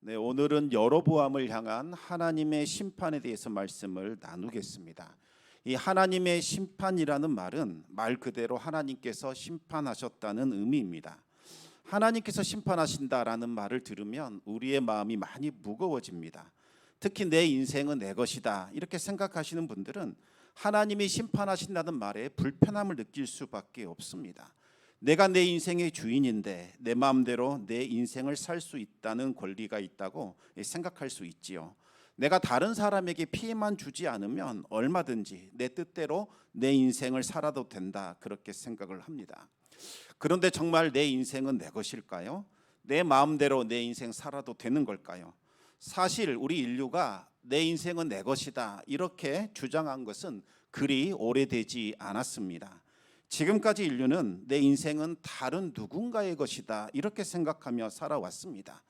네, 오늘은 여로보암을 향한 하나님의 심판에 대해서 말씀을 나누겠습니다. 이 하나님의 심판이라는 말은 말 그대로 하나님께서 심판하셨다는 의미입니다. 하나님께서 심판하신다라는 말을 들으면 우리의 마음이 많이 무거워집니다. 특히 내 인생은 내 것이다 이렇게 생각하시는 분들은 하나님이 심판하신다는 말에 불편함을 느낄 수밖에 없습니다. 내가 내 인생의 주인인데 내 마음대로 내 인생을 살 수 있다는 권리가 있다고 생각할 수 있지요. 내가 다른 사람에게 피해만 주지 않으면 얼마든지 내 뜻대로 내 인생을 살아도 된다 그렇게 생각을 합니다. 그런데 정말 내 인생은 내 것일까요? 내 마음대로 내 인생 살아도 되는 걸까요? 사실 우리 인류가 내 인생은 내 것이다 이렇게 주장한 것은 그리 오래되지 않았습니다. 지금까지 인류는 내 인생은 다른 누군가의 것이다 이렇게 생각하며 살아왔습니다.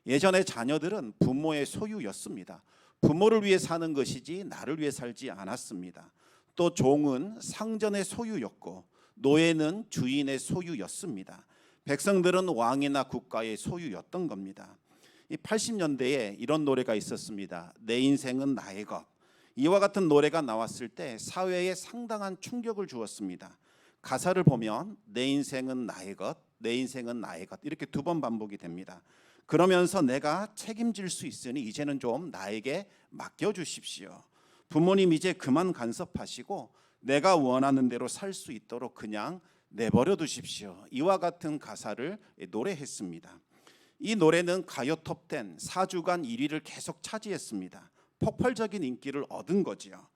예전에 자녀들은 부모의 소유였습니다. 부모를 위해 사는 것이지 나를 위해 살지 않았습니다. 또 종은 상전의 소유였고 노예는 주인의 소유였습니다. 백성들은 왕이나 국가의 소유였던 겁니다. 이 80년대에 이런 노래가 있었습니다. 내 인생은 나의 것. 이와 같은 노래가 나왔을 때 사회에 상당한 충격을 주었습니다. 가사를 보면 내 인생은 나의 것, 내 인생은 나의 것 이렇게 두 번 반복이 됩니다. 그러면서 내가 책임질 수 있으니 이제는 좀 나에게 맡겨주십시오. 부모님 이제 그만 간섭하시고 내가 원하는 대로 살 수 있도록 그냥 내버려 두십시오. 이와 같은 가사를 노래했습니다. 이 노래는 가요 톱10 4주간 1위를 계속 차지했습니다. 폭발적인 인기를 얻은 거지요.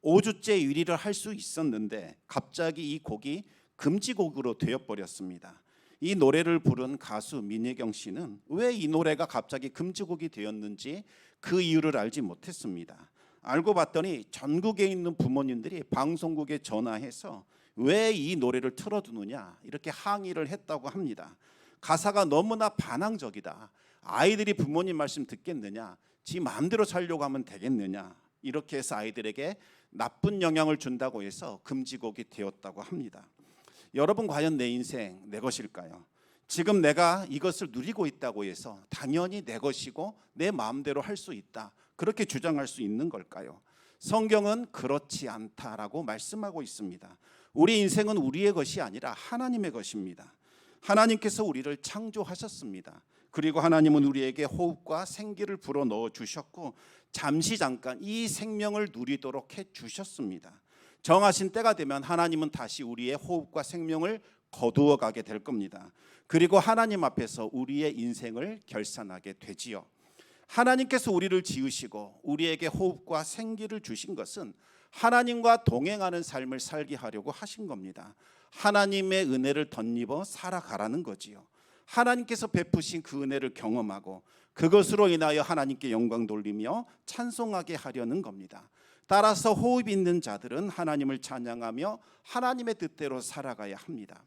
5주째 1위를 할 수 있었는데 갑자기 이 곡이 금지곡으로 되어버렸습니다. 이 노래를 부른 가수 민혜경 씨는 왜 이 노래가 갑자기 금지곡이 되었는지 그 이유를 알지 못했습니다. 알고 봤더니 전국에 있는 부모님들이 방송국에 전화해서 왜 이 노래를 틀어두느냐 이렇게 항의를 했다고 합니다. 가사가 너무나 반항적이다. 아이들이 부모님 말씀 듣겠느냐? 지 마음대로 살려고 하면 되겠느냐? 이렇게 해서 아이들에게 나쁜 영향을 준다고 해서 금지곡이 되었다고 합니다. 여러분 과연 내 인생 내 것일까요? 지금 내가 이것을 누리고 있다고 해서 당연히 내 것이고 내 마음대로 할 수 있다 그렇게 주장할 수 있는 걸까요? 성경은 그렇지 않다라고 말씀하고 있습니다. 우리 인생은 우리의 것이 아니라 하나님의 것입니다. 하나님께서 우리를 창조하셨습니다. 그리고 하나님은 우리에게 호흡과 생기를 불어넣어 주셨고 잠깐 이 생명을 누리도록 해주셨습니다. 정하신 때가 되면 하나님은 다시 우리의 호흡과 생명을 거두어 가게 될 겁니다. 그리고 하나님 앞에서 우리의 인생을 결산하게 되지요. 하나님께서 우리를 지으시고 우리에게 호흡과 생기를 주신 것은 하나님과 동행하는 삶을 살게 하려고 하신 겁니다. 하나님의 은혜를 덧입어 살아가라는 거지요. 하나님께서 베푸신 그 은혜를 경험하고 그것으로 인하여 하나님께 영광 돌리며 찬송하게 하려는 겁니다. 따라서 호흡 있는 자들은 하나님을 찬양하며 하나님의 뜻대로 살아가야 합니다.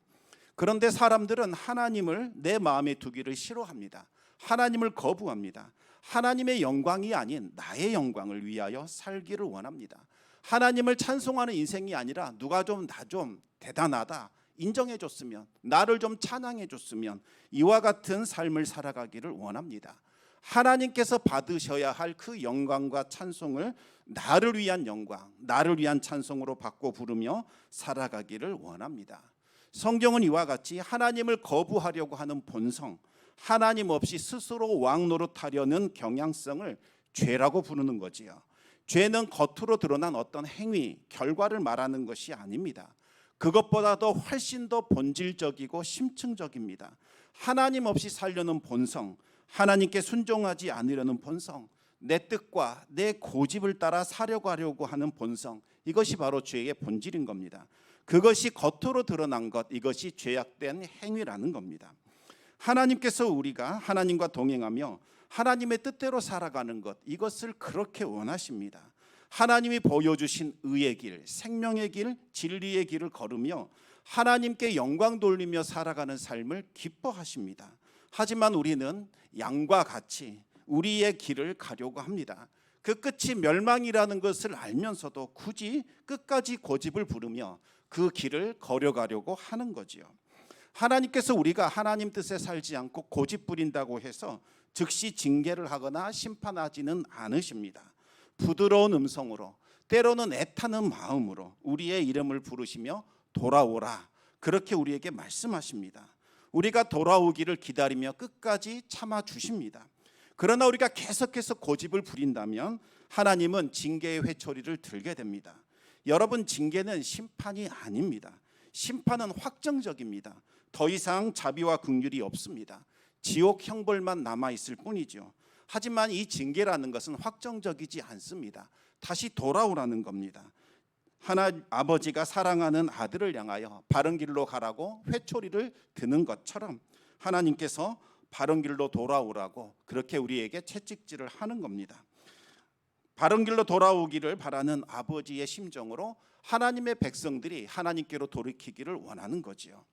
그런데 사람들은 하나님을 내 마음에 두기를 싫어합니다. 하나님을 거부합니다. 하나님의 영광이 아닌 나의 영광을 위하여 살기를 원합니다. 하나님을 찬송하는 인생이 아니라 누가 좀 나 좀 대단하다 인정해 줬으면, 나를 좀 찬양해 줬으면 이와 같은 삶을 살아가기를 원합니다. 하나님께서 받으셔야 할 그 영광과 찬송을 나를 위한 영광, 나를 위한 찬송으로 바꿔 부르며 살아가기를 원합니다. 성경은 이와 같이 하나님을 거부하려고 하는 본성, 하나님 없이 스스로 왕 노릇하려는 경향성을 죄라고 부르는 거지요. 죄는 겉으로 드러난 어떤 행위, 결과를 말하는 것이 아닙니다. 그것보다도 훨씬 더 본질적이고 심층적입니다. 하나님 없이 살려는 본성, 하나님께 순종하지 않으려는 본성, 내 뜻과 내 고집을 따라 살려가려고 하는 본성, 이것이 바로 죄의 본질인 겁니다. 그것이 겉으로 드러난 것, 이것이 죄악된 행위라는 겁니다. 하나님께서 우리가 하나님과 동행하며 하나님의 뜻대로 살아가는 것, 이것을 그렇게 원하십니다. 하나님이 보여주신 의의 길, 생명의 길, 진리의 길을 걸으며 하나님께 영광 돌리며 살아가는 삶을 기뻐하십니다. 하지만 우리는 양과 같이 우리의 길을 가려고 합니다. 그 끝이 멸망이라는 것을 알면서도 굳이 끝까지 고집을 부르며 그 길을 걸어가려고 하는 거지요. 하나님께서 우리가 하나님 뜻에 살지 않고 고집 부린다고 해서 즉시 징계를 하거나 심판하지는 않으십니다. 부드러운 음성으로, 때로는 애타는 마음으로 우리의 이름을 부르시며 돌아오라, 그렇게 우리에게 말씀하십니다. 우리가 돌아오기를 기다리며 끝까지 참아주십니다. 그러나 우리가 계속해서 고집을 부린다면 하나님은 징계의 회초리를 들게 됩니다. 여러분, 징계는 심판이 아닙니다. 심판은 확정적입니다. 더 이상 자비와 긍휼이 없습니다. 지옥 형벌만 남아있을 뿐이죠. 하지만 이 징계라는 것은 확정적이지 않습니다. 다시 돌아오라는 겁니다. 아버지가 사랑하는 아들을 향하여 바른 길로 가라고 회초리를 드는 것처럼 하나님께서 바른 길로 돌아오라고 그렇게 우리에게 채찍질을 하는 겁니다. 바른 길로 돌아오기를 바라는 아버지의 심정으로 하나님의 백성들이 하나님께로 돌이키기를 원하는 거지요.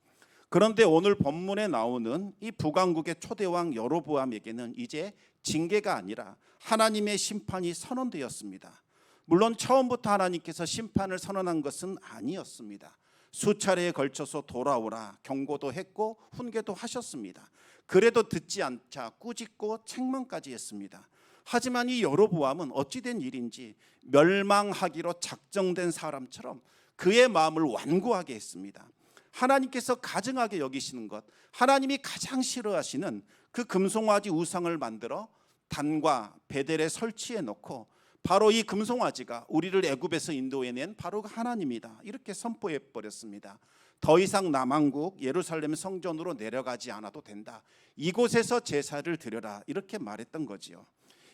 그런데 오늘 본문에 나오는 이 북왕국의 초대왕 여로보암에게는 이제 징계가 아니라 하나님의 심판이 선언되었습니다. 물론 처음부터 하나님께서 심판을 선언한 것은 아니었습니다. 수차례에 걸쳐서 돌아오라 경고도 했고 훈계도 하셨습니다. 그래도 듣지 않자 꾸짖고 책망까지 했습니다. 하지만 이 여로보암은 어찌된 일인지 멸망하기로 작정된 사람처럼 그의 마음을 완고하게 했습니다. 하나님께서 가증하게 여기시는 것, 하나님이 가장 싫어하시는 그 금송아지 우상을 만들어 단과 베델에 설치해 놓고 바로 이 금송아지가 우리를 애굽에서 인도해낸 바로 하나님이다, 이렇게 선포해 버렸습니다. 더 이상 남왕국 예루살렘 성전으로 내려가지 않아도 된다, 이곳에서 제사를 드려라, 이렇게 말했던 거지요.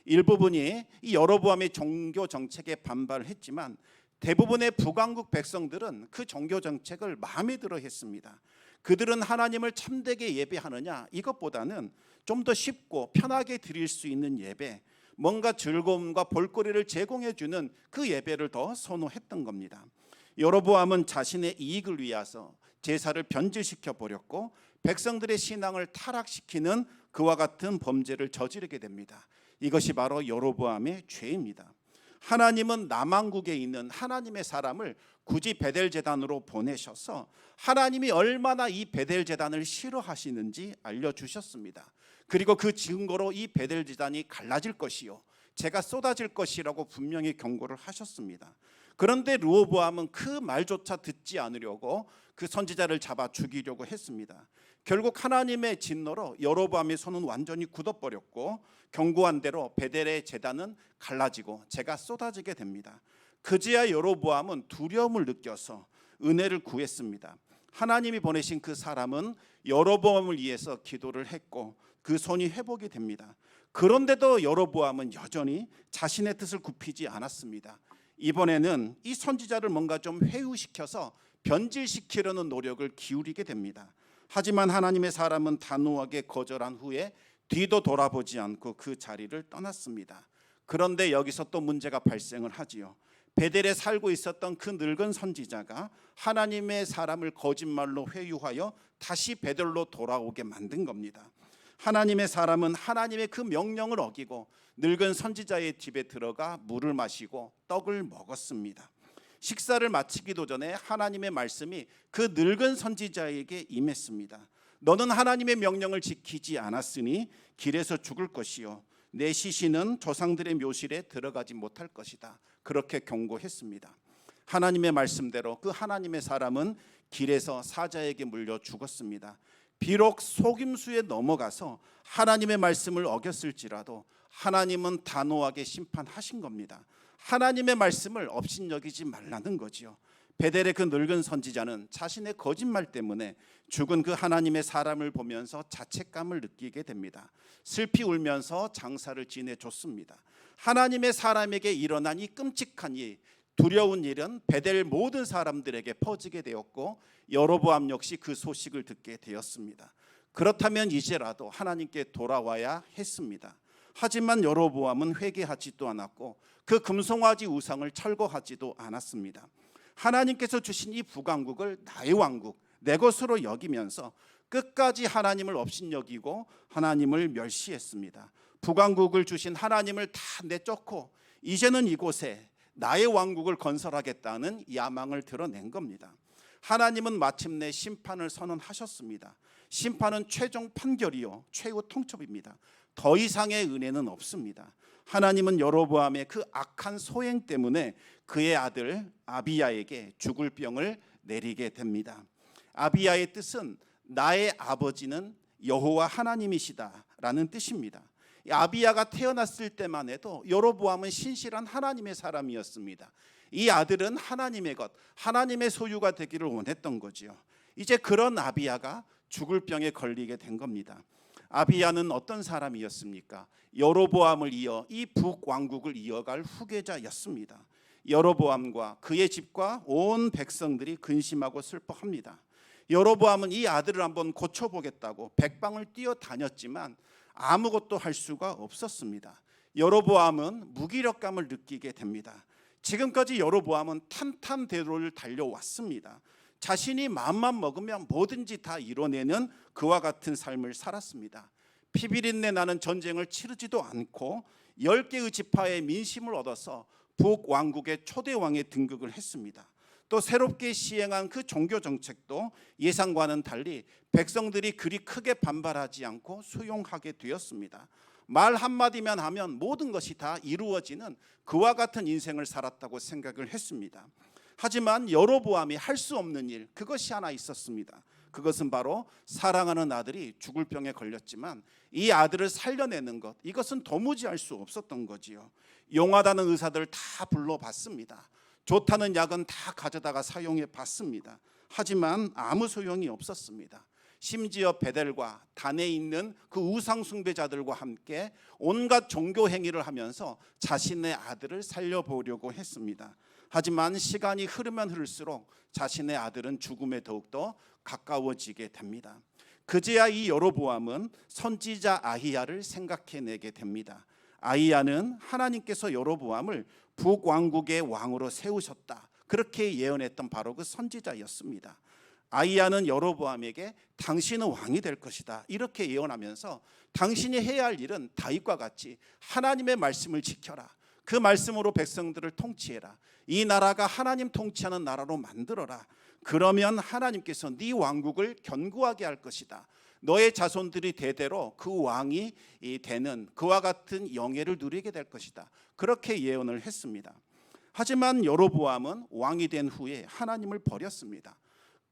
일부분이 이 여로보암의 종교 정책에 반발을 했지만 대부분의 북왕국 백성들은 그 종교 정책을 마음에 들어 했습니다. 그들은 하나님을 참되게 예배하느냐, 이것보다는 좀 더 쉽고 편하게 드릴 수 있는 예배, 뭔가 즐거움과 볼거리를 제공해 주는 그 예배를 더 선호했던 겁니다. 여로보암은 자신의 이익을 위해서 제사를 변질시켜 버렸고 백성들의 신앙을 타락시키는 그와 같은 범죄를 저지르게 됩니다. 이것이 바로 여로보암의 죄입니다. 하나님은 남왕국에 있는 하나님의 사람을 굳이 베델 제단으로 보내셔서 하나님이 얼마나 이 베델 제단을 싫어하시는지 알려주셨습니다. 그리고 그 증거로 이 베델 제단이 갈라질 것이요 제가 쏟아질 것이라고 분명히 경고를 하셨습니다. 그런데 르호보암은 그 말조차 듣지 않으려고 그 선지자를 잡아 죽이려고 했습니다. 결국 하나님의 진노로 여로보암의 손은 완전히 굳어버렸고 경고한 대로 베델의 제단은 갈라지고 재가 쏟아지게 됩니다. 그제야 여로보암은 두려움을 느껴서 은혜를 구했습니다. 하나님이 보내신 그 사람은 여로보암을 위해서 기도를 했고 그 손이 회복이 됩니다. 그런데도 여로보암은 여전히 자신의 뜻을 굽히지 않았습니다. 이번에는 이 선지자를 뭔가 좀 회유시켜서 변질시키려는 노력을 기울이게 됩니다. 하지만 하나님의 사람은 단호하게 거절한 후에 뒤도 돌아보지 않고 그 자리를 떠났습니다. 그런데 여기서 또 문제가 발생을 하지요. 베델에 살고 있었던 그 늙은 선지자가 하나님의 사람을 거짓말로 회유하여 다시 베델로 돌아오게 만든 겁니다. 하나님의 사람은 하나님의 그 명령을 어기고 늙은 선지자의 집에 들어가 물을 마시고 떡을 먹었습니다. 식사를 마치기도 전에 하나님의 말씀이 그 늙은 선지자에게 임했습니다. 너는 하나님의 명령을 지키지 않았으니 길에서 죽을 것이요 내 시신은 조상들의 묘실에 들어가지 못할 것이다, 그렇게 경고했습니다. 하나님의 말씀대로 그 하나님의 사람은 길에서 사자에게 물려 죽었습니다. 비록 속임수에 넘어가서 하나님의 말씀을 어겼을지라도 하나님은 단호하게 심판하신 겁니다. 하나님의 말씀을 업신여기지 말라는 거지요. 베델의 그 늙은 선지자는 자신의 거짓말 때문에 죽은 그 하나님의 사람을 보면서 자책감을 느끼게 됩니다. 슬피 울면서 장사를 지내줬습니다. 하나님의 사람에게 일어난 이 끔찍한 일, 두려운 일은 베델 모든 사람들에게 퍼지게 되었고 여로보암 역시 그 소식을 듣게 되었습니다. 그렇다면 이제라도 하나님께 돌아와야 했습니다. 하지만 여로보암은 회개하지도 않았고 그 금송아지 우상을 철거하지도 않았습니다. 하나님께서 주신 이 북왕국을 나의 왕국, 내 것으로 여기면서 끝까지 하나님을 업신여기고 하나님을 멸시했습니다. 북왕국을 주신 하나님을 다 내쫓고 이제는 이곳에 나의 왕국을 건설하겠다는 야망을 드러낸 겁니다. 하나님은 마침내 심판을 선언하셨습니다. 심판은 최종 판결이요 최후 통첩입니다. 더 이상의 은혜는 없습니다. 하나님은 여로보암의 그 악한 소행 때문에 그의 아들 아비야에게 죽을 병을 내리게 됩니다. 아비야의 뜻은 나의 아버지는 여호와 하나님이시다라는 뜻입니다. 아비야가 태어났을 때만 해도 여로보암은 신실한 하나님의 사람이었습니다. 이 아들은 하나님의 것, 하나님의 소유가 되기를 원했던 거지요. 이제 그런 아비야가 죽을 병에 걸리게 된 겁니다. 아비야는 어떤 사람이었습니까? 여로보암을 이어 이 북왕국을 이어갈 후계자였습니다. 여로보암과 그의 집과 온 백성들이 근심하고 슬퍼합니다. 여로보암은 이 아들을 한번 고쳐보겠다고 백방을 뛰어다녔지만 아무것도 할 수가 없었습니다. 여로보암은 무기력감을 느끼게 됩니다. 지금까지 여로보암은 탄탄대로를 달려왔습니다. 자신이 마음만 먹으면 뭐든지 다 이뤄내는 그와 같은 삶을 살았습니다. 피비린내 나는 전쟁을 치르지도 않고 10개의 지파의 민심을 얻어서 북왕국의 초대왕에 등극을 했습니다. 또 새롭게 시행한 그 종교 정책도 예상과는 달리 백성들이 그리 크게 반발하지 않고 수용하게 되었습니다. 말 한마디만 하면 모든 것이 다 이루어지는 그와 같은 인생을 살았다고 생각을 했습니다. 하지만 여로보암이 할 수 없는 일, 그것이 하나 있었습니다. 그것은 바로 사랑하는 아들이 죽을 병에 걸렸지만 이 아들을 살려내는 것, 이것은 도무지 할 수 없었던 거지요. 용하다는 의사들을 다 불러봤습니다. 좋다는 약은 다 가져다가 사용해 봤습니다. 하지만 아무 소용이 없었습니다. 심지어 베델과 단에 있는 그 우상 숭배자들과 함께 온갖 종교 행위를 하면서 자신의 아들을 살려보려고 했습니다. 하지만 시간이 흐르면 흐를수록 자신의 아들은 죽음에 더욱더 가까워지게 됩니다. 그제야 이 여로보암은 선지자 아히야를 생각해내게 됩니다. 아히야는 하나님께서 여로보암을 북왕국의 왕으로 세우셨다, 그렇게 예언했던 바로 그 선지자였습니다. 아히야는 여로보암에게 당신은 왕이 될 것이다, 이렇게 예언하면서 당신이 해야 할 일은 다윗과 같이 하나님의 말씀을 지켜라, 그 말씀으로 백성들을 통치해라, 이 나라가 하나님 통치하는 나라로 만들어라. 그러면 하나님께서 네 왕국을 견고하게 할 것이다. 너의 자손들이 대대로 그 왕이 되는 그와 같은 영예를 누리게 될 것이다. 그렇게 예언을 했습니다. 하지만 여로보암은 왕이 된 후에 하나님을 버렸습니다.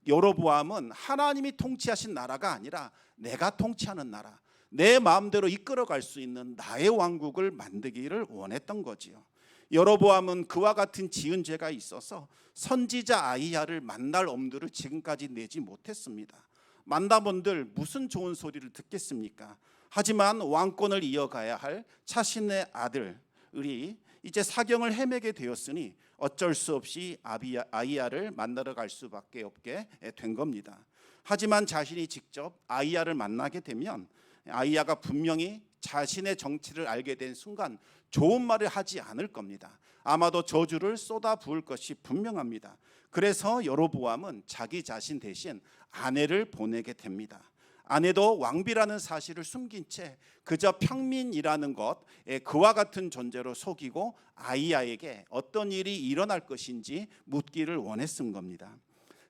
여로보암은 하나님이 통치하신 나라가 아니라 내가 통치하는 나라, 내 마음대로 이끌어갈 수 있는 나의 왕국을 만들기를 원했던 거지요. 여로보암은 그와 같은 지은 죄가 있어서 선지자 아히야를 만날 엄두를 지금까지 내지 못했습니다. 만나본들 무슨 좋은 소리를 듣겠습니까? 하지만 왕권을 이어가야 할 자신의 아들이 이제 사경을 헤매게 되었으니 어쩔 수 없이 아히야를 만나러 갈 수밖에 없게 된 겁니다. 하지만 자신이 직접 아히야를 만나게 되면 아히야가 분명히 자신의 정체를 알게 된 순간 좋은 말을 하지 않을 겁니다. 아마도 저주를 쏟아 부을 것이 분명합니다. 그래서 여로보암은 자기 자신 대신 아내를 보내게 됩니다. 아내도 왕비라는 사실을 숨긴 채 그저 평민이라는 것, 그와 같은 존재로 속이고 아히야에게 어떤 일이 일어날 것인지 묻기를 원했은 겁니다.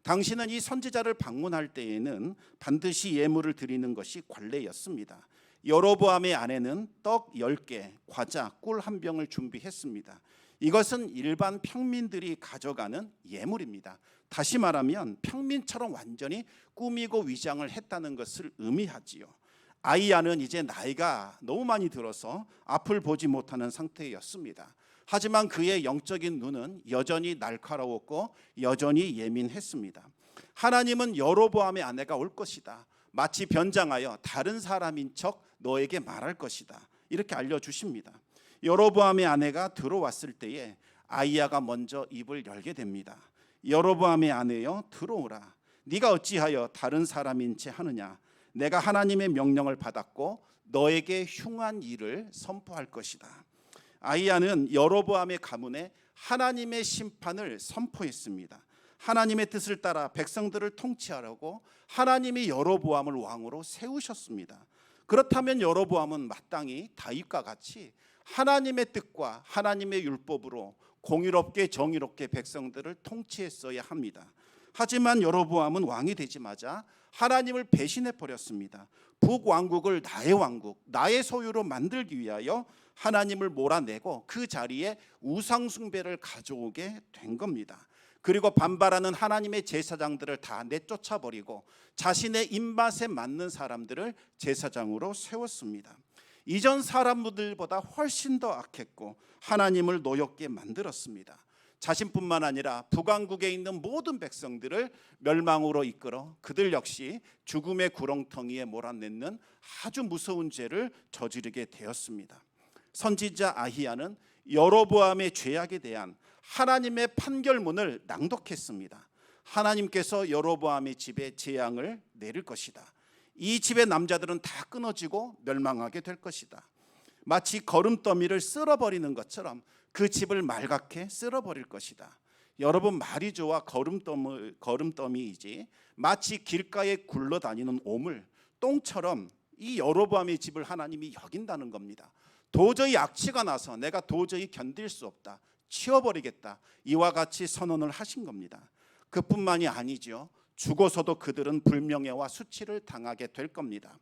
당신은 이 선지자를 방문할 때에는 반드시 예물을 드리는 것이 관례였습니다. 여로보암의 아내는 떡 10개, 과자, 꿀 한 병을 준비했습니다. 이것은 일반 평민들이 가져가는 예물입니다. 다시 말하면 평민처럼 완전히 꾸미고 위장을 했다는 것을 의미하지요. 아히야는 이제 나이가 너무 많이 들어서 앞을 보지 못하는 상태였습니다. 하지만 그의 영적인 눈은 여전히 날카로웠고 여전히 예민했습니다. 하나님은 여로보암의 아내가 올 것이다, 마치 변장하여 다른 사람인 척 너에게 말할 것이다, 이렇게 알려주십니다. 여로보암의 아내가 들어왔을 때에 아히야가 먼저 입을 열게 됩니다. 여로보암의 아내여, 들어오라. 네가 어찌하여 다른 사람인 채 하느냐? 내가 하나님의 명령을 받았고 너에게 흉한 일을 선포할 것이다. 아히야는 여로보암의 가문에 하나님의 심판을 선포했습니다. 하나님의 뜻을 따라 백성들을 통치하려고 하나님이 여로보암을 왕으로 세우셨습니다. 그렇다면 여로보암은 마땅히 다윗과 같이 하나님의 뜻과 하나님의 율법으로 공의롭게 정의롭게 백성들을 통치했어야 합니다. 하지만 여로보암은 왕이 되자마자 하나님을 배신해 버렸습니다. 북왕국을 나의 왕국, 나의 소유로 만들기 위하여 하나님을 몰아내고 그 자리에 우상 숭배를 가져오게 된 겁니다. 그리고 반발하는 하나님의 제사장들을 다 내쫓아 버리고 자신의 입맛에 맞는 사람들을 제사장으로 세웠습니다. 이전 사람들보다 훨씬 더 악했고 하나님을 노엽게 만들었습니다. 자신뿐만 아니라 북왕국에 있는 모든 백성들을 멸망으로 이끌어 그들 역시 죽음의 구렁텅이에 몰아넣는 아주 무서운 죄를 저지르게 되었습니다. 선지자 아히야는 여로보암의 죄악에 대한 하나님의 판결문을 낭독했습니다. 하나님께서 여로보암의 집에 재앙을 내릴 것이다. 이 집의 남자들은 다 끊어지고 멸망하게 될 것이다. 마치 거름더미를 쓸어버리는 것처럼 그 집을 말갛게 쓸어버릴 것이다. 여러분, 말이 좋아 거름더미이지 마치 길가에 굴러다니는 오물, 똥처럼 이 여로보암의 집을 하나님이 여긴다는 겁니다. 도저히 악취가 나서 내가 도저히 견딜 수 없다, 치워버리겠다, 이와 같이 선언을 하신 겁니다. 그뿐만이 아니죠. 죽어서도 그들은 불명예와 수치를 당하게 될 겁니다.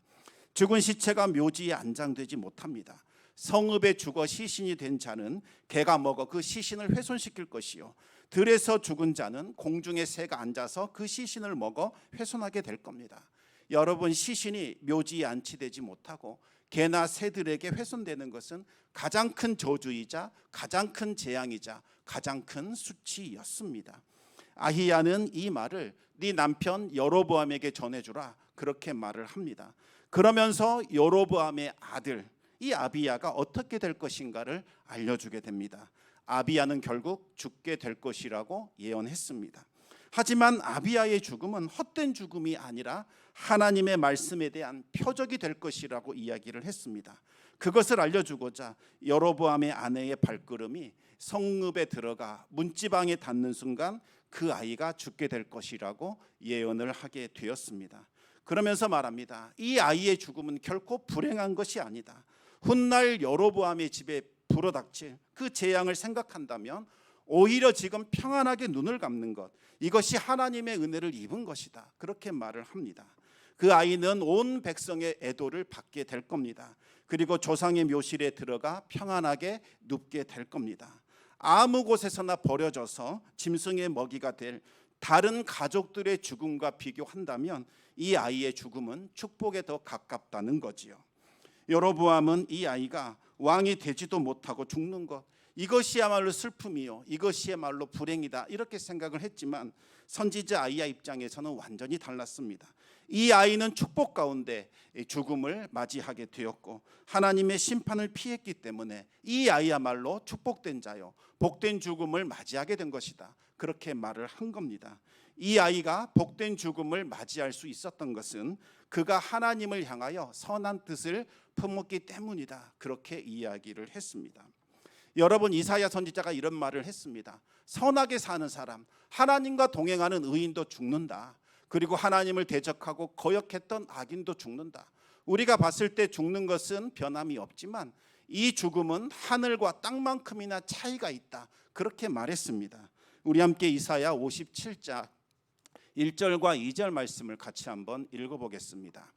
죽은 시체가 묘지에 안장되지 못합니다. 성읍에 죽어 시신이 된 자는 개가 먹어 그 시신을 훼손시킬 것이요, 들에서 죽은 자는 공중에 새가 앉아서 그 시신을 먹어 훼손하게 될 겁니다. 여러분, 시신이 묘지에 안치되지 못하고 개나 새들에게 훼손되는 것은 가장 큰 저주이자 가장 큰 재앙이자 가장 큰 수치였습니다. 아히야는 이 말을 네 남편 여로보암에게 전해주라, 그렇게 말을 합니다. 그러면서 여로보암의 아들 이 아비야가 어떻게 될 것인가를 알려주게 됩니다. 아비야는 결국 죽게 될 것이라고 예언했습니다. 하지만 아비야의 죽음은 헛된 죽음이 아니라 하나님의 말씀에 대한 표적이 될 것이라고 이야기를 했습니다. 그것을 알려주고자 여로보암의 아내의 발걸음이 성읍에 들어가 문지방에 닿는 순간 그 아이가 죽게 될 것이라고 예언을 하게 되었습니다. 그러면서 말합니다. 이 아이의 죽음은 결코 불행한 것이 아니다. 훗날 여로보암의 집에 불어닥칠 그 재앙을 생각한다면 오히려 지금 평안하게 눈을 감는 것, 이것이 하나님의 은혜를 입은 것이다, 그렇게 말을 합니다. 그 아이는 온 백성의 애도를 받게 될 겁니다. 그리고 조상의 묘실에 들어가 평안하게 눕게 될 겁니다. 아무 곳에서나 버려져서 짐승의 먹이가 될 다른 가족들의 죽음과 비교한다면 이 아이의 죽음은 축복에 더 가깝다는 거지요. 여로보암은 이 아이가 왕이 되지도 못하고 죽는 것, 이것이야말로 슬픔이요, 이것이야말로 불행이다, 이렇게 생각을 했지만 선지자 아히야 입장에서는 완전히 달랐습니다. 이 아이는 축복 가운데 죽음을 맞이하게 되었고 하나님의 심판을 피했기 때문에 이 아이야말로 축복된 자요, 복된 죽음을 맞이하게 된 것이다, 그렇게 말을 한 겁니다. 이 아이가 복된 죽음을 맞이할 수 있었던 것은 그가 하나님을 향하여 선한 뜻을 품었기 때문이다, 그렇게 이야기를 했습니다. 여러분, 이사야 선지자가 이런 말을 했습니다. 선하게 사는 사람, 하나님과 동행하는 의인도 죽는다. 그리고 하나님을 대적하고 거역했던 악인도 죽는다. 우리가 봤을 때 죽는 것은 변함이 없지만 이 죽음은 하늘과 땅만큼이나 차이가 있다, 그렇게 말했습니다. 우리 함께 이사야 57장 1절과 2절 말씀을 같이 한번 읽어보겠습니다.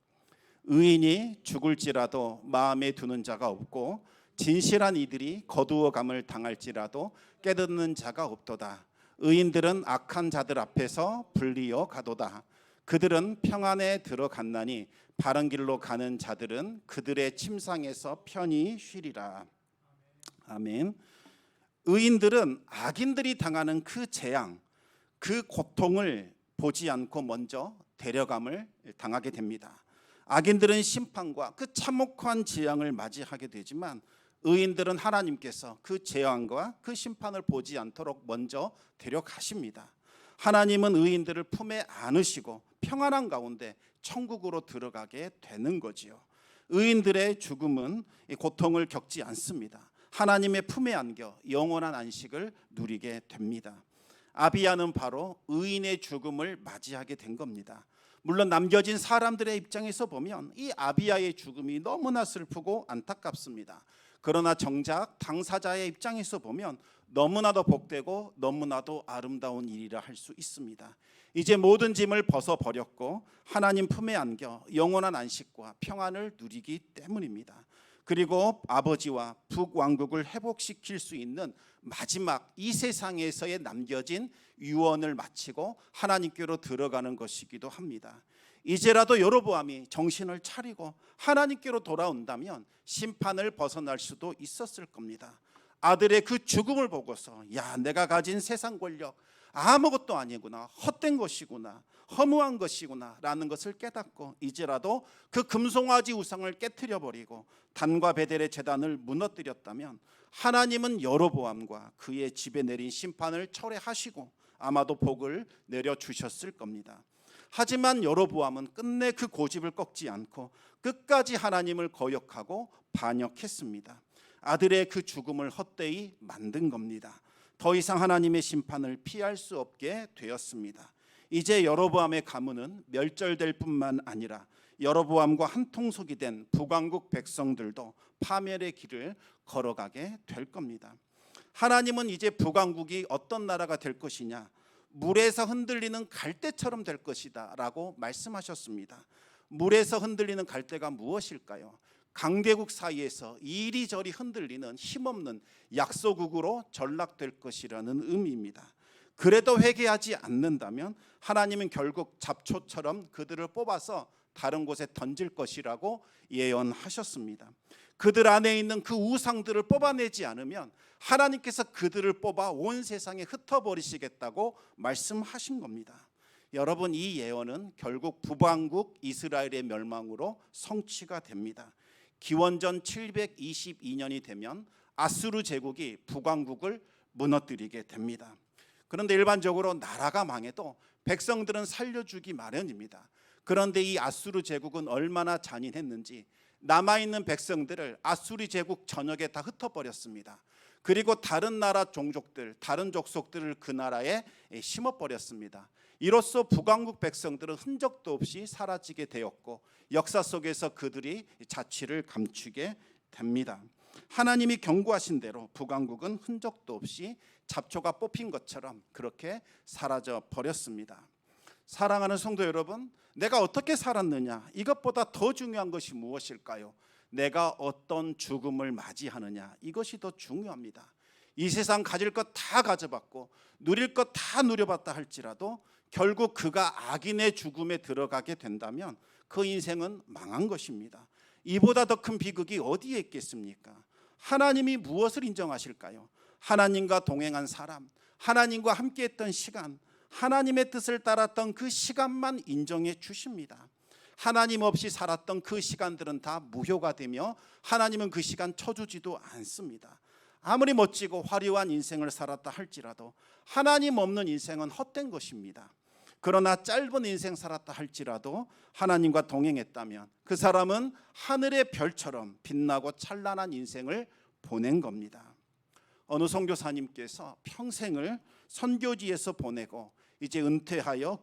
의인이 죽을지라도 마음에 두는 자가 없고 진실한 이들이 거두어감을 당할지라도 깨닫는 자가 없도다. 의인들은 악한 자들 앞에서 불리어 가도다. 그들은 평안에 들어갔나니 바른 길로 가는 자들은 그들의 침상에서 편히 쉬리라. 아멘. 의인들은 악인들이 당하는 그 재앙, 그 고통을 보지 않고 먼저 데려감을 당하게 됩니다. 악인들은 심판과 그 참혹한 재앙을 맞이하게 되지만 의인들은 하나님께서 그 재앙과 그 심판을 보지 않도록 먼저 데려가십니다. 하나님은 의인들을 품에 안으시고 평안한 가운데 천국으로 들어가게 되는 거지요. 의인들의 죽음은 고통을 겪지 않습니다. 하나님의 품에 안겨 영원한 안식을 누리게 됩니다. 아비야는 바로 의인의 죽음을 맞이하게 된 겁니다. 물론 남겨진 사람들의 입장에서 보면 이 아비야의 죽음이 너무나 슬프고 안타깝습니다. 그러나 정작 당사자의 입장에서 보면 너무나도 복되고 너무나도 아름다운 일이라 할 수 있습니다. 이제 모든 짐을 벗어버렸고 하나님 품에 안겨 영원한 안식과 평안을 누리기 때문입니다. 그리고 아버지와 북왕국을 회복시킬 수 있는 마지막 이 세상에서의 남겨진 유언을 마치고 하나님께로 들어가는 것이기도 합니다. 이제라도 여로보암이 정신을 차리고 하나님께로 돌아온다면 심판을 벗어날 수도 있었을 겁니다. 아들의 그 죽음을 보고서 야, 내가 가진 세상 권력 아무것도 아니구나, 헛된 것이구나, 허무한 것이구나 라는 것을 깨닫고 이제라도 그 금송아지 우상을 깨트려 버리고 단과 베델의 제단을 무너뜨렸다면 하나님은 여로보암과 그의 집에 내린 심판을 철회하시고 아마도 복을 내려주셨을 겁니다. 하지만 여로보암은 끝내 그 고집을 꺾지 않고 끝까지 하나님을 거역하고 반역했습니다. 아들의 그 죽음을 헛되이 만든 겁니다. 더 이상 하나님의 심판을 피할 수 없게 되었습니다. 이제 여로보암의 가문은 멸절될 뿐만 아니라 여로보암과 한통속이 된 북왕국 백성들도 파멸의 길을 걸어가게 될 겁니다. 하나님은 이제 북왕국이 어떤 나라가 될 것이냐, 물에서 흔들리는 갈대처럼 될 것이다 라고 말씀하셨습니다. 물에서 흔들리는 갈대가 무엇일까요? 강대국 사이에서 이리저리 흔들리는 힘없는 약소국으로 전락될 것이라는 의미입니다. 그래도 회개하지 않는다면 하나님은 결국 잡초처럼 그들을 뽑아서 다른 곳에 던질 것이라고 예언하셨습니다. 그들 안에 있는 그 우상들을 뽑아내지 않으면 하나님께서 그들을 뽑아 온 세상에 흩어버리시겠다고 말씀하신 겁니다. 여러분, 이 예언은 결국 북왕국 이스라엘의 멸망으로 성취가 됩니다. 기원전 722년이 되면 아수르 제국이 북왕국을 무너뜨리게 됩니다. 그런데 일반적으로 나라가 망해도 백성들은 살려주기 마련입니다. 그런데 이 아수르 제국은 얼마나 잔인했는지 남아있는 백성들을 아수르 제국 전역에 다 흩어버렸습니다. 그리고 다른 나라 종족들, 다른 족속들을 그 나라에 심어버렸습니다. 이로써 북왕국 백성들은 흔적도 없이 사라지게 되었고 역사 속에서 그들이 자취를 감추게 됩니다. 하나님이 경고하신 대로 북왕국은 흔적도 없이 잡초가 뽑힌 것처럼 그렇게 사라져 버렸습니다. 사랑하는 성도 여러분, 내가 어떻게 살았느냐, 이것보다 더 중요한 것이 무엇일까요? 내가 어떤 죽음을 맞이하느냐, 이것이 더 중요합니다. 이 세상 가질 것 다 가져봤고 누릴 것 다 누려봤다 할지라도 결국 그가 악인의 죽음에 들어가게 된다면 그 인생은 망한 것입니다. 이보다 더 큰 비극이 어디에 있겠습니까? 하나님이 무엇을 인정하실까요? 하나님과 동행한 사람, 하나님과 함께했던 시간, 하나님의 뜻을 따랐던 그 시간만 인정해 주십니다. 하나님 없이 살았던 그 시간들은 다 무효가 되며 하나님은 그 시간 쳐주지도 않습니다. 아무리 멋지고 화려한 인생을 살았다 할지라도 하나님 없는 인생은 헛된 것입니다. 그러나 짧은 인생 살았다 할지라도 하나님과 동행했다면 그 사람은 하늘의 별처럼 빛나고 찬란한 인생을 보낸 겁니다. 어느 선교사님께서 평생을 선교지에서 보내고 이제 은퇴하여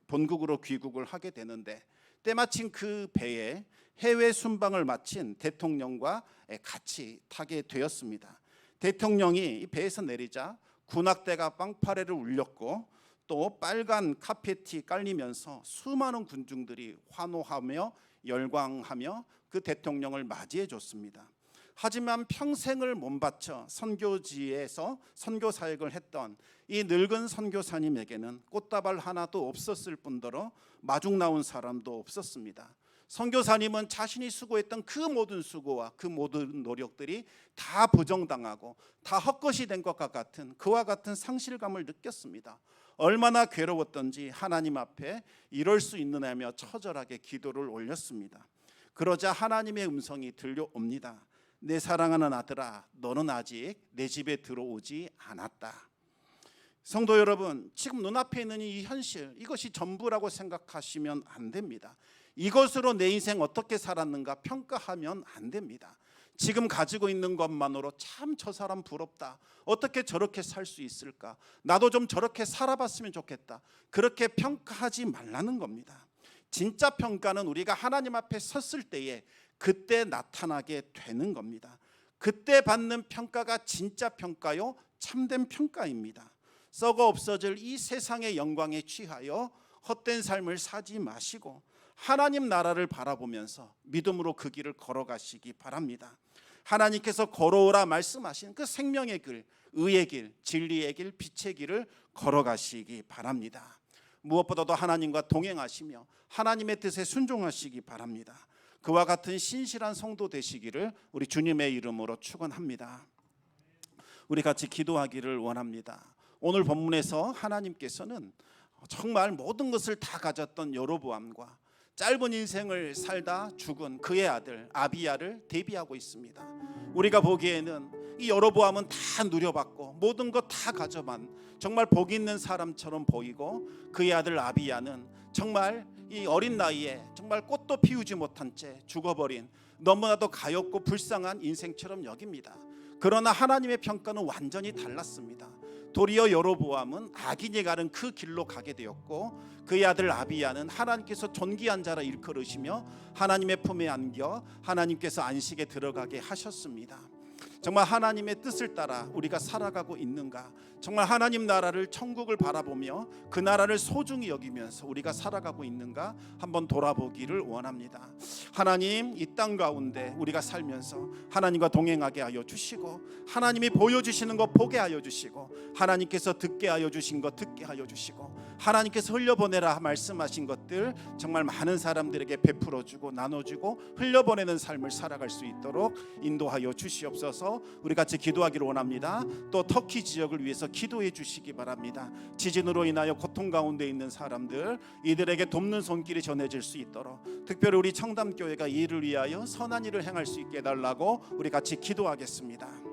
본국으로 귀국을 하게 되는데 때마침 그 배에 해외 순방을 마친 대통령과 같이 타게 되었습니다. 대통령이 배에서 내리자 군악대가 빵파레를 울렸고 또 빨간 카펫이 깔리면서 수많은 군중들이 환호하며 열광하며 그 대통령을 맞이해 줬습니다. 하지만 평생을 몸바쳐 선교지에서 선교 사역을 했던 이 늙은 선교사님에게는 꽃다발 하나도 없었을 뿐더러 마중 나온 사람도 없었습니다. 선교사님은 자신이 수고했던 그 모든 수고와 그 모든 노력들이 다 부정당하고 다 헛것이 된 것과 같은 그와 같은 상실감을 느꼈습니다. 얼마나 괴로웠던지 하나님 앞에 이럴 수 있느냐며 처절하게 기도를 올렸습니다. 그러자 하나님의 음성이 들려옵니다. 내 사랑하는 아들아, 너는 아직 내 집에 들어오지 않았다. 성도 여러분, 지금 눈앞에 있는 이 현실, 이것이 전부라고 생각하시면 안 됩니다. 이것으로 내 인생 어떻게 살았는가 평가하면 안 됩니다. 지금 가지고 있는 것만으로 참 저 사람 부럽다, 어떻게 저렇게 살 수 있을까, 나도 좀 저렇게 살아봤으면 좋겠다, 그렇게 평가하지 말라는 겁니다. 진짜 평가는 우리가 하나님 앞에 섰을 때에 그때 나타나게 되는 겁니다. 그때 받는 평가가 진짜 평가요, 참된 평가입니다. 썩어 없어질 이 세상의 영광에 취하여 헛된 삶을 사지 마시고 하나님 나라를 바라보면서 믿음으로 그 길을 걸어가시기 바랍니다. 하나님께서 걸어오라 말씀하신 그 생명의 길, 의의 길, 진리의 길, 빛의 길을 걸어가시기 바랍니다. 무엇보다도 하나님과 동행하시며 하나님의 뜻에 순종하시기 바랍니다. 그와 같은 신실한 성도 되시기를 우리 주님의 이름으로 축원합니다. 우리 같이 기도하기를 원합니다. 오늘 본문에서 하나님께서는 정말 모든 것을 다 가졌던 여로보암과 짧은 인생을 살다 죽은 그의 아들 아비야를 대비하고 있습니다. 우리가 보기에는 이 여로보암은 다 누려봤고 모든 것 다 가져만 정말 복 있는 사람처럼 보이고, 그의 아들 아비야는 정말 이 어린 나이에 정말 꽃도 피우지 못한 채 죽어버린 너무나도 가엾고 불쌍한 인생처럼 여깁니다. 그러나 하나님의 평가는 완전히 달랐습니다. 도리어 여로보암은 악인이 가는 그 길로 가게 되었고, 그의 아들 아비야는 하나님께서 존귀한 자라 일컬으시며 하나님의 품에 안겨 하나님께서 안식에 들어가게 하셨습니다. 정말 하나님의 뜻을 따라 우리가 살아가고 있는가? 정말 하나님 나라를, 천국을 바라보며 그 나라를 소중히 여기면서 우리가 살아가고 있는가? 한번 돌아보기를 원합니다. 하나님, 이 땅 가운데 우리가 살면서 하나님과 동행하게 하여 주시고, 하나님이 보여주시는 것 보게 하여 주시고, 하나님께서 듣게 하여 주신 것 듣게 하여 주시고, 하나님께서 흘려보내라 말씀하신 것들 정말 많은 사람들에게 베풀어주고 나눠주고 흘려보내는 삶을 살아갈 수 있도록 인도하여 주시옵소서. 우리 같이 기도하기를 원합니다. 또 터키 지역을 위해서 기도해 주시기 바랍니다. 지진으로 인하여 고통 가운데 있는 사람들, 이들에게 돕는 손길이 전해질 수 있도록 특별히 우리 청담교회가 이 일을 위하여 선한 일을 행할 수 있게 해달라고 우리 같이 기도하겠습니다.